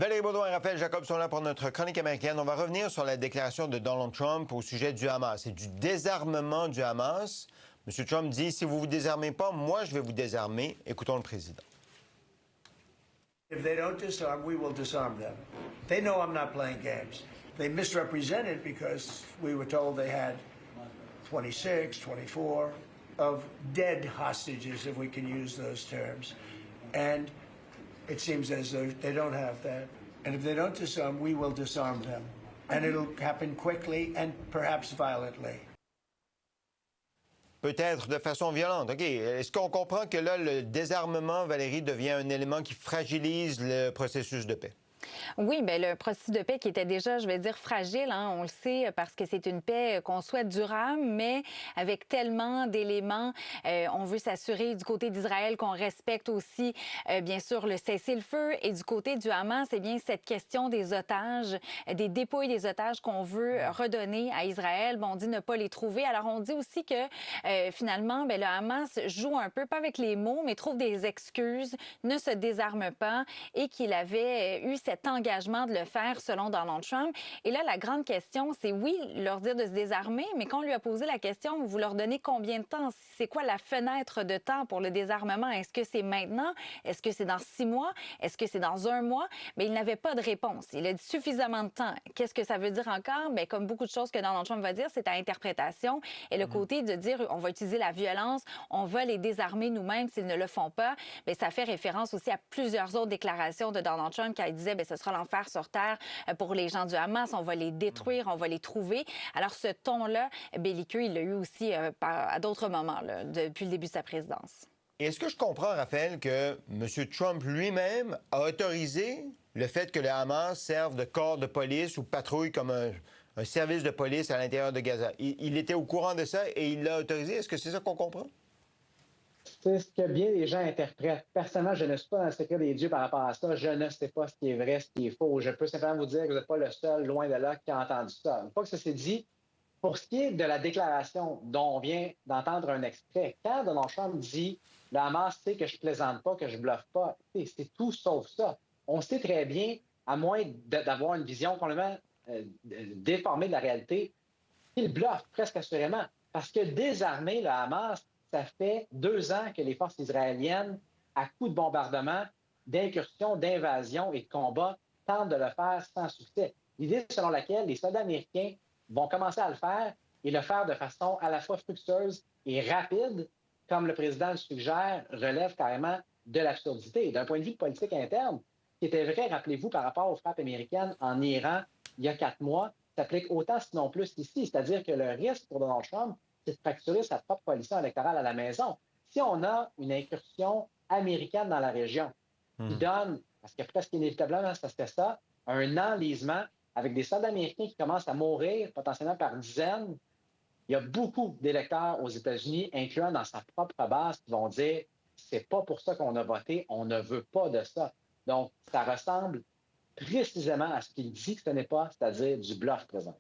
Valérie Baudouin et Raphaël Jacob sont là pour notre chronique américaine. On va revenir sur la déclaration de Donald Trump au sujet du Hamas et du désarmement du Hamas. M. Trump dit, si vous ne vous désarmez pas, moi, je vais vous désarmer. Écoutons le président. If they don't disarm, we will disarm them. They know I'm not playing games. They misrepresented because we were told they had 26, 24 of dead hostages, if we can use those terms. And it seems as though they don't have that. And if they don't disarm, we will disarm them. And it'll happen quickly and perhaps violently. Peut-être de façon violente. OK. Est-ce qu'on comprend que là, le désarmement, Valérie, devient un élément qui fragilise le processus de paix? Oui, bien, le processus de paix qui était déjà, je vais dire, fragile, hein, on le sait, parce que c'est une paix qu'on souhaite durable, mais avec tellement d'éléments, on veut s'assurer du côté d'Israël qu'on respecte aussi, bien sûr, le cessez-le-feu. Et du côté du Hamas, c'est bien cette question des otages, des dépouilles des otages qu'on veut redonner à Israël. Bon, on dit ne pas les trouver. Alors, on dit aussi que, finalement, bien, le Hamas joue un peu, pas avec les mots, mais trouve des excuses, ne se désarme pas et qu'il avait eu cet engagement de le faire selon Donald Trump. Et là, la grande question, c'est oui, leur dire de se désarmer, mais quand on lui a posé la question, vous leur donnez combien de temps? C'est quoi la fenêtre de temps pour le désarmement? Est-ce que c'est maintenant? Est-ce que c'est dans 6 mois? Est-ce que c'est dans 1 mois? Mais il n'avait pas de réponse. Il a dit suffisamment de temps. Qu'est-ce que ça veut dire encore? Bien, comme beaucoup de choses que Donald Trump va dire, c'est à interprétation. Et le côté de dire on va utiliser la violence, on va les désarmer nous-mêmes s'ils ne le font pas, bien, ça fait référence aussi à plusieurs autres déclarations de Donald Trump qui disait bien, ce sera l'enfer sur Terre pour les gens du Hamas, on va les détruire, on va les trouver. Alors, ce ton-là, belliqueux, il l'a eu aussi à d'autres moments, là, depuis le début de sa présidence. Et est-ce que je comprends, Raphaël, que M. Trump lui-même a autorisé le fait que le Hamas serve de corps de police ou patrouille comme un service de police à l'intérieur de Gaza? Il était au courant de ça et il l'a autorisé. Est-ce que c'est ça qu'on comprend? C'est ce que bien les gens interprètent. Personnellement, je ne suis pas dans le secret des dieux par rapport à ça. Je ne sais pas ce qui est vrai, ce qui est faux. Je peux simplement vous dire que vous n'êtes pas le seul, loin de là, qui a entendu ça. Une fois que ça s'est dit, pour ce qui est de la déclaration dont on vient d'entendre un extrait, quand Donald Trump dit « Le Hamas sait que je plaisante pas, que je bluffe pas », c'est tout sauf ça. On sait très bien, à moins d'avoir une vision complètement déformée de la réalité, qu'il bluffe presque assurément. Parce que désarmer le Hamas, ça fait 2 ans que les forces israéliennes, à coups de bombardement, d'incursions, d'invasions et de combats, tentent de le faire sans succès. L'idée selon laquelle les soldats américains vont commencer à le faire et le faire de façon à la fois fructueuse et rapide, comme le président le suggère, relève carrément de l'absurdité. D'un point de vue de politique interne, ce qui était vrai, rappelez-vous, par rapport aux frappes américaines en Iran il y a 4 mois, s'applique autant, sinon plus, ici. C'est-à-dire que le risque pour Donald Trump, c'est de fracturer sa propre coalition électorale à la maison. Si on a une incursion américaine dans la région qui donne, parce que presque inévitablement, ça serait ça, un enlisement avec des soldats américains qui commencent à mourir potentiellement par dizaines, il y a beaucoup d'électeurs aux États-Unis, incluant dans sa propre base, qui vont dire « c'est pas pour ça qu'on a voté, on ne veut pas de ça ». Donc, ça ressemble précisément à ce qu'il dit que ce n'est pas, c'est-à-dire du bluff présent.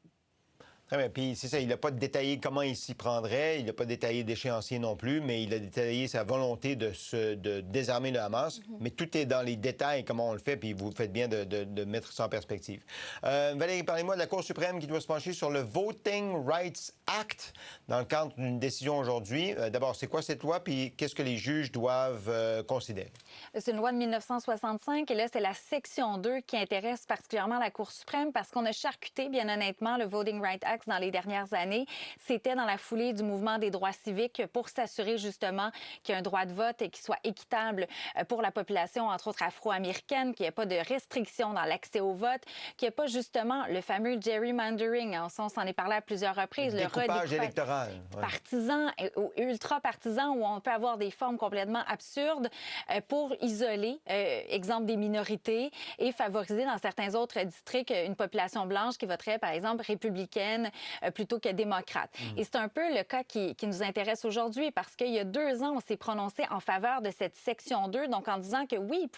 Très bien. Puis c'est ça, il n'a pas détaillé comment il s'y prendrait, il n'a pas détaillé d'échéancier non plus, mais il a détaillé sa volonté de désarmer le Hamas. Mais tout est dans les détails, comment on le fait, puis vous faites bien de mettre ça en perspective. Valérie, parlez-moi de la Cour suprême qui doit se pencher sur le Voting Rights Act dans le cadre d'une décision aujourd'hui. D'abord, c'est quoi cette loi, puis qu'est-ce que les juges doivent considérer? C'est une loi de 1965 et là, c'est la section 2 qui intéresse particulièrement la Cour suprême parce qu'on a charcuté, bien honnêtement, le Voting Rights Act dans les dernières années. C'était dans la foulée du mouvement des droits civiques pour s'assurer justement qu'il y ait un droit de vote et qu'il soit équitable pour la population, entre autres afro-américaine, qu'il n'y ait pas de restrictions dans l'accès au vote, qu'il n'y ait pas justement le fameux gerrymandering. On s'en est parlé à plusieurs reprises. Le découpage électoral. Partisan, ultra-partisan, où on peut avoir des formes complètement absurdes pour isoler, exemple, des minorités et favoriser dans certains autres districts une population blanche qui voterait, par exemple, républicaine plutôt que démocrate. Et c'est un peu le cas qui nous intéresse aujourd'hui parce qu'il y a 2 ans, on s'est prononcé en faveur de cette section 2, donc en disant que oui,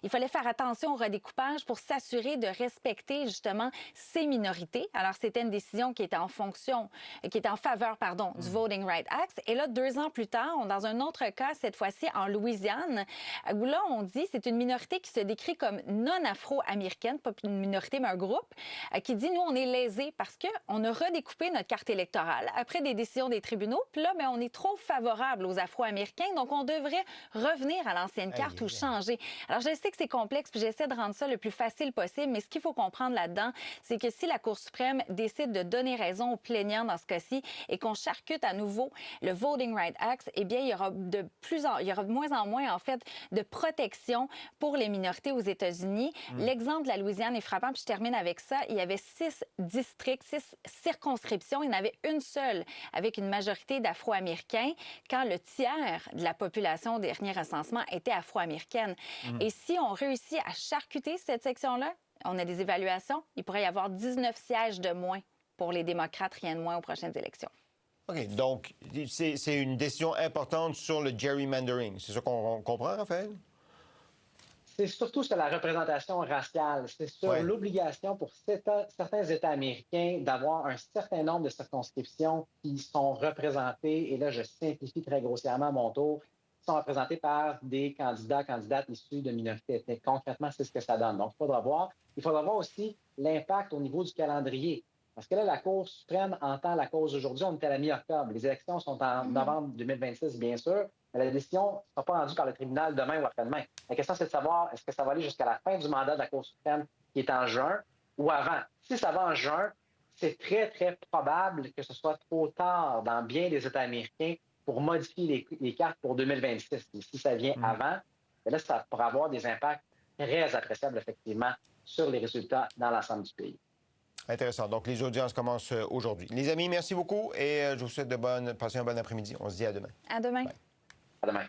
il fallait faire attention au redécoupage pour s'assurer de respecter justement ces minorités. Alors, c'était une décision qui était en faveur, du Voting Rights Act. Et là, 2 ans plus tard, dans un autre cas, cette fois-ci en Louisiane, où là, on dit c'est une minorité qui se décrit comme non afro-américaine, pas une minorité, mais un groupe, qui dit, nous, on est lésés parce qu'on a redécoupé notre carte électorale après des décisions des tribunaux. Puis là, on est trop favorable aux Afro-Américains, donc on devrait revenir à l'ancienne carte ou changer. Alors, je sais que c'est complexe, puis j'essaie de rendre ça le plus facile possible, mais ce qu'il faut comprendre là-dedans, c'est que si la Cour suprême décide de donner raison aux plaignants dans ce cas-ci et qu'on charcute à nouveau le Voting Rights Act, eh bien, il y aura de moins en moins, en fait, de protection pour les minorités aux États-Unis. L'exemple de la Louisiane est frappant, puis je termine avec ça. Il y avait 6 districts, 6 circonscriptions. Il y en avait une seule avec une majorité d'Afro-Américains quand le tiers de la population au dernier recensement était afro-américaine. Et si on réussit à charcuter cette section-là, on a des évaluations, il pourrait y avoir 19 sièges de moins pour les démocrates, rien de moins aux prochaines élections. OK. Donc, c'est une décision importante sur le gerrymandering. C'est ça qu'on comprend, Raphaël? C'est surtout sur la représentation raciale. C'est sur l'obligation pour certains États américains d'avoir un certain nombre de circonscriptions qui sont représentées, et là, je simplifie très grossièrement à mon tour, qui sont représentés par des candidates issus de minorités ethniques. Concrètement, c'est ce que ça donne. Donc, il faudra voir. Il faudra voir aussi l'impact au niveau du calendrier. Parce que là, la Cour suprême entend la cause aujourd'hui. On est à la mi-octobre. Les élections sont en novembre 2026, bien sûr. Mais la décision ne sera pas rendue par le tribunal demain ou après-demain. La question, c'est de savoir, est-ce que ça va aller jusqu'à la fin du mandat de la Cour suprême qui est en juin ou avant? Si ça va en juin, c'est très, très probable que ce soit trop tard dans bien des États américains pour modifier les cartes pour 2026. Et si ça vient avant, là, ça pourra avoir des impacts très appréciables, effectivement, sur les résultats dans l'ensemble du pays. Intéressant. Donc, les audiences commencent aujourd'hui. Les amis, merci beaucoup et je vous souhaite passer un bon après-midi. On se dit à demain. À demain. Bye. À demain.